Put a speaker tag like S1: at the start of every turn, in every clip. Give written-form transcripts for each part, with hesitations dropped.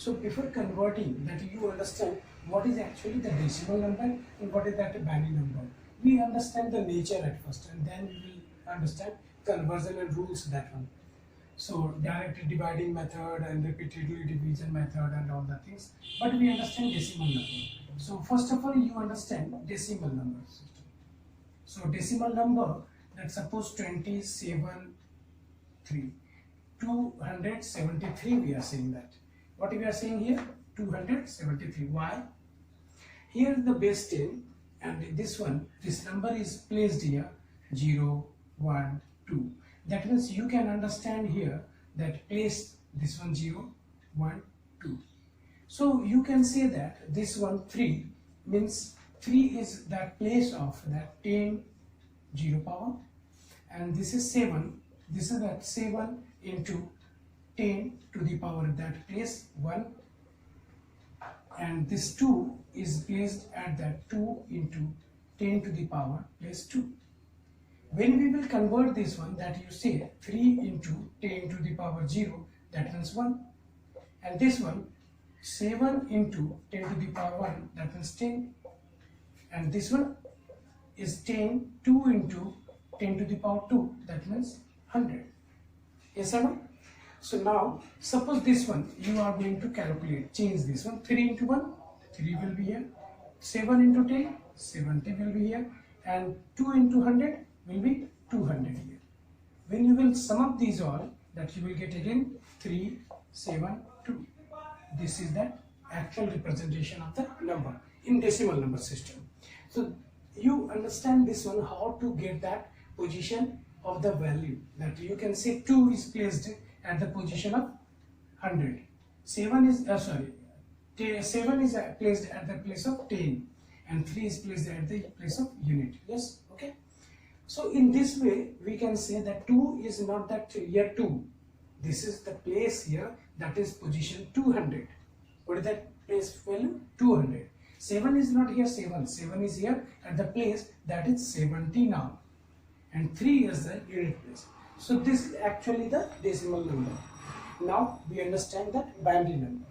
S1: So before converting that, you understand what is actually the decimal number and what is that binary number. We understand the nature at first, and then we will understand conversion and rules, that one. So direct dividing method and repeatedly division method and all the things. But we understand decimal number. So first of all, you understand decimal number system. So decimal number, that suppose 273 we are saying that. What we are saying here? 273. Why? Here the base 10 and this one, this number is placed here 0, 1, 2. That means you can understand here that place this one 0, 1, 2. So you can say that this one 3 means 3 is that place of that 10 0 power, and this is 7. This is that 7 into 10 to the power that place 1, and this 2 is placed at that 2 into 10 to the power place 2. When we will convert this one, that you say 3 into 10 to the power 0, that means 1, and this one 7 into 10 to the power 1, that means 10, and this one is 10, 2 into 10 to the power 2, that means 100. Yes or no? So now suppose this one you are going to calculate, change this one, 3 into 1, 3 will be here, 7 into 10, 70 will be here, and 2 into 100 will be 200 here. When you will sum up these all, that you will get again 3, 7, 2. This is the actual representation of the number in decimal number system. So you understand this one, how to get that position of the value, that you can say 2 is placed at the position of 100, 7 is placed at the place of 10, and 3 is placed at the place of unit. Yes, okay. So in this way we can say that 2 is not that here 2, this is the place here, that is position 200. What is that place value? 200. 7 is not here 7 is here at the place that is 70 now, and 3 is the unit place. So this is actually the decimal number. Now we understand that binary number.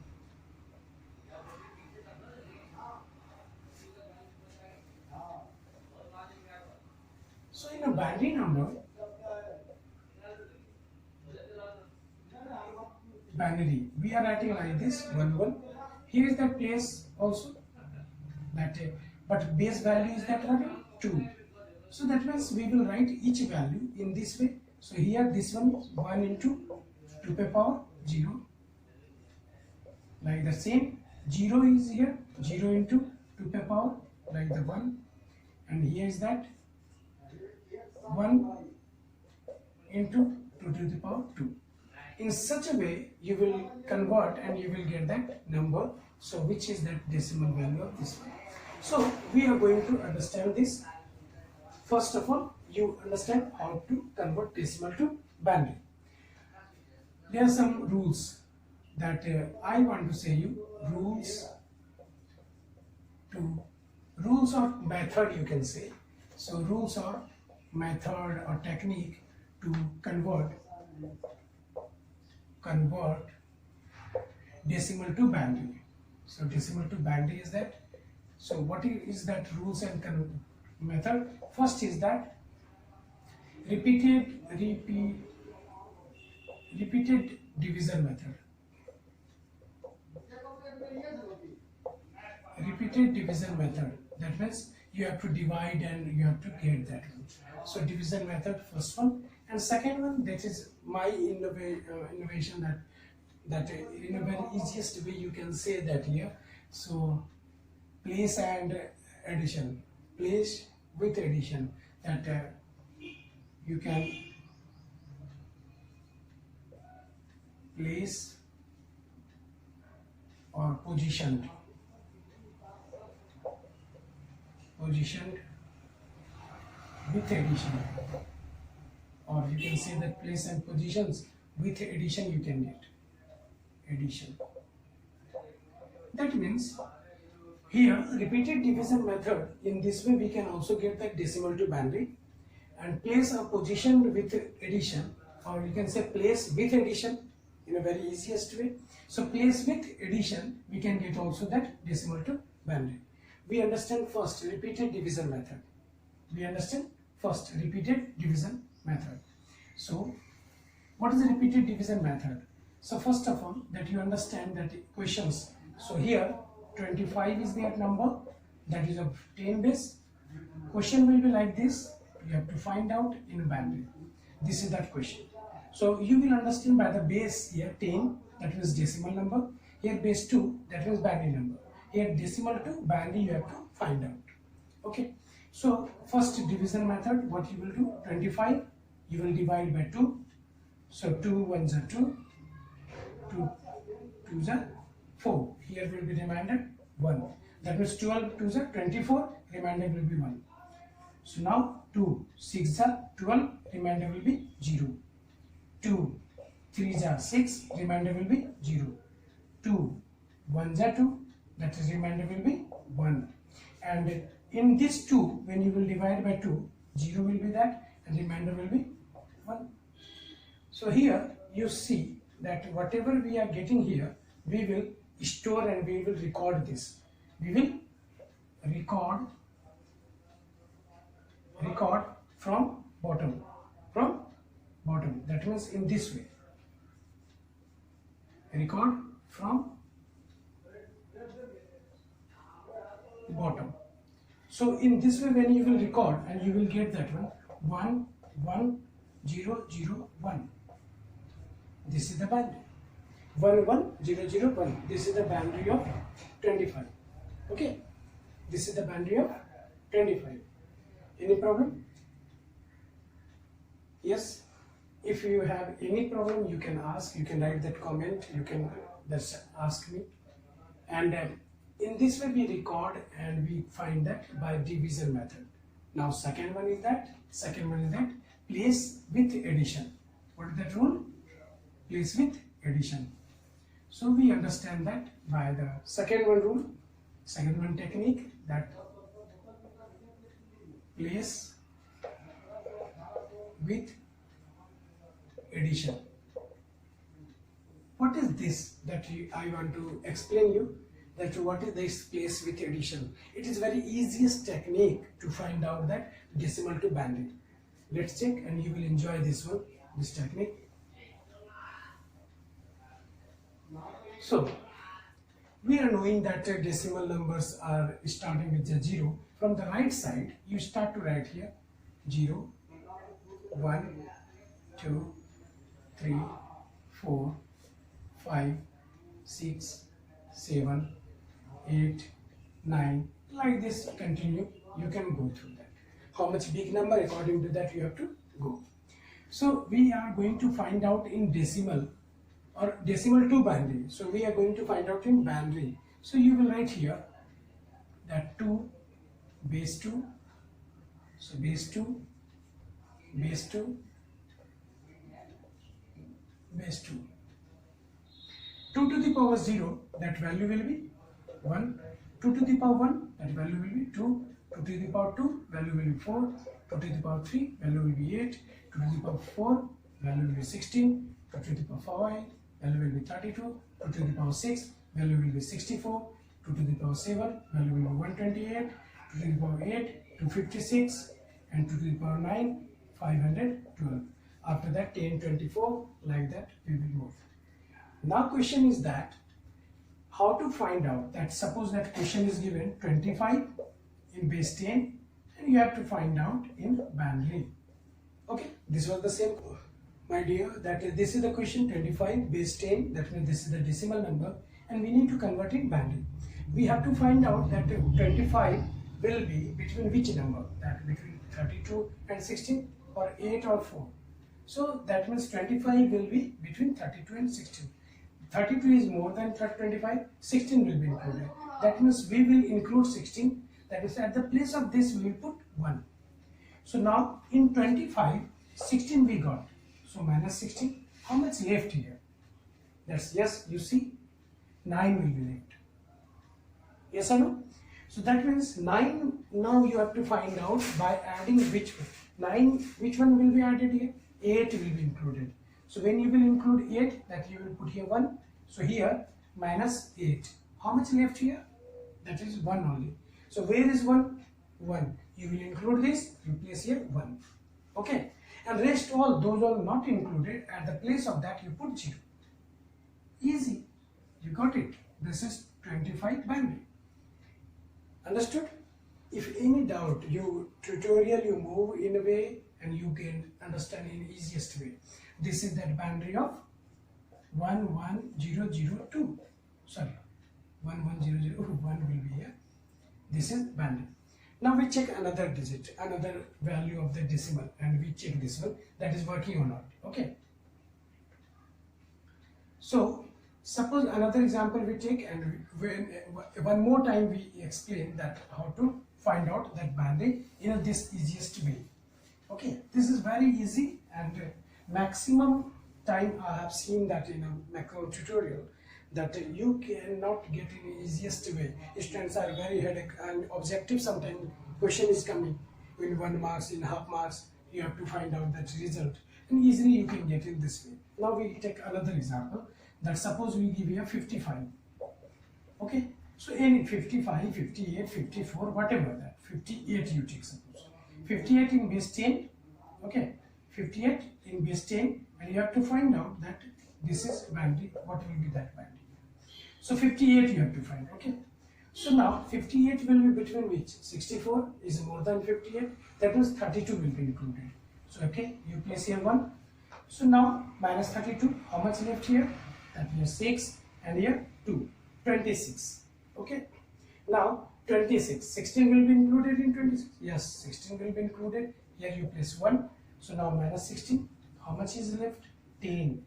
S1: So in a binary number, binary, we are writing like this 1 1. Here is the place also, that but base value is that 2. So that means we will write each value in this way. So here this one is 1 into 2 to the power 0, like the same. 0 is here, 0 into 2 to the power, like the 1, and here is that 1 into 2 to the power 2. In such a way you will convert and you will get that number, so which is that decimal value of this one. So we are going to understand this. First of all, you understand how to convert decimal to binary. There are some rules that I want to say you, rules or method you can say. So rules or method or technique to convert decimal to binary. So decimal to binary is that. So what is that rules and method? First is that repeated division method. Repeated division method, that means you have to divide and you have to get that one. So division method, first one, and second one, that is my innovation, that in a very easiest way you can say that here. So place and addition, place with addition, that you can place or positioned with addition, or you can say that place and positions with addition, you can get addition. That means here repeated division method, in this way we can also get that decimal to binary, and place or position with addition, or you can say place with addition, in a very easiest way. So place with addition, we can get also that decimal to binary. We understand first repeated division method. We understand first repeated division method. So what is the repeated division method? So first of all, that you understand that questions. So here 25 is that number, that is of 10 base. Question will be like this. You have to find out in binary. This is that question. So you will understand by the base here 10, that means decimal number. Here base 2, that means binary number. Here decimal to binary you have to find out. Okay. So first division method, what you will do? 25 you will divide by 2. So 2 ones are 2, 2 twos are 4. Here will be remainder 1. That means 12 twos are 24. Remainder will be 1. So now 2 6 are 12. Remainder will be 0. 2 3s are 6. Remainder will be 0. 2 1s are 2. That is remainder will be 1. And in this 2, when you will divide by 2, 0 will be that and remainder will be 1. So here you see that whatever we are getting here, we will store and we will record this. We will record from bottom. That means in this way. Record from bottom. So in this way, when you will record and you will get that one 1 1 0 0 1. This is the binary. 1 1 0 0 1. This is the binary of 25. Okay. This is the binary of 25. Any problem? Yes. If you have any problem, you can ask. You can write that comment. You can just ask me. And in this way, we record and we find that by division method. Now, second one is that place with addition. What is that rule? Place with addition. So we understand that by the second one rule, second one technique, that place with addition. What is this that I want to explain you? That what is this place with addition? It is very easiest technique to find out that decimal to binary. Let's check and you will enjoy this one, this technique. So we are knowing that decimal numbers are starting with the 0. From the right side, you start to write here 0, 1, 2, 3, 4, 5, 6, 7, 8, 9, like this continue. You can go through that. How much big number, according to that you have to go. So we are going to find out in decimal or decimal to binary. So we are going to find out in binary. So you will write here that 2 base 2. So base 2, base 2, base 2. 2 to the power 0, that value will be 1. 2 to the power 1, that value will be 2. 2 to the power 2, value will be 4. 2 to the power 3, value will be 8. 2 to the power 4, value will be 16. 2 to the power 5, value will be 32. 2 to the power 6, value will be 64. 2 to the power 7, value will be 128. 2 to the power 8, 256. And 2 to the power 9, 512. After that 10, 24, like that we will move. Now question is that how to find out that suppose that question is given 25 in base 10 and you have to find out in binary. Okay, this was the same, my dear, that this is the question 25 base 10, that means this is the decimal number and we need to convert in binary. We have to find out that 25 will be between which number, that between 32 and 16 or 8 or 4. So that means 25 will be between 32 and 16. 32 is more than 25, 16 will be included. That means we will include 16. That is at the place of this we will put 1. So now in 25, 16 we got. So minus 16. How much left here? That's yes, you see 9 will be left. Yes or no? So that means 9 now you have to find out by adding which one. 9, which one will be added here? 8 will be included. So when you will include 8, that you will put here 1. So here minus 8. How much left here? That is 1 only. So where is 1? 1. You will include this, replace here 1. Okay. And rest all, those are not included, at the place of that you put 0. Easy. You got it. This is 25 binary. Understood? If any doubt, tutorial you move in a way and you can understand in easiest way. This is that binary of 11002. Sorry, 11001 will be here. This is binary. Now we check another digit, another value of the decimal, and we check this one, that is working or not. Okay. So suppose another example we take, and one more time we explain that how to find out that binary in this easiest way. Okay, this is very easy, and maximum time I have seen that in a macro tutorial, that you cannot get in easiest way. Students are very headache and objective. Sometimes question is coming in 1 marks, in half marks, you have to find out that result, and easily you can get in this way. Now we take another example, that suppose we give here 55. Okay, so any 55, 58, 54, whatever that, 58 you take suppose. 58 in base 10, okay, 58 in base 10, and you have to find out that this is binary, what will be that binary. So 58 you have to find, okay. So now 58 will be between which? 64 is more than 58, that means 32 will be included. So okay, you place here 1. So now minus 32, how much left here? That is 6, and here 2, 26. Okay. Now 26, 16 will be included in 26. Yes, 16 will be included. Here you place 1. So now minus 16, how much is left? 10.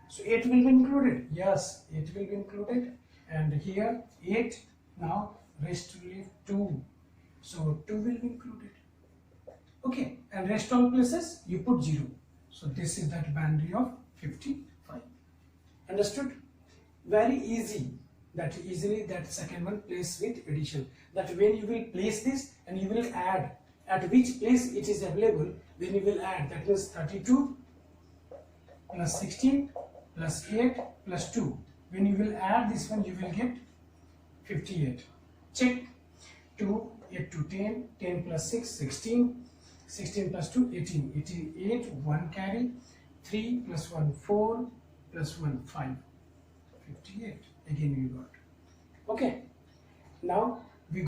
S1: So 8 will be included. Yes, 8 will be included. And here 8. Now rest will leave 2. So 2 will be included. Okay. And rest all places you put 0. So this is that binary of 55. Understood? Very easy. That easily that second one place with addition. That when you will place this and you will add at which place it is available, then you will add, that means 32 plus 16 plus 8 plus 2. When you will add this one, you will get 58. Check. 2, 8 to 10, 10 plus 6, 16, 16 plus 2, 18, 88, 1 carry, 3 plus 1, 4, plus 1, 5, 58. Again you got. Okay. Now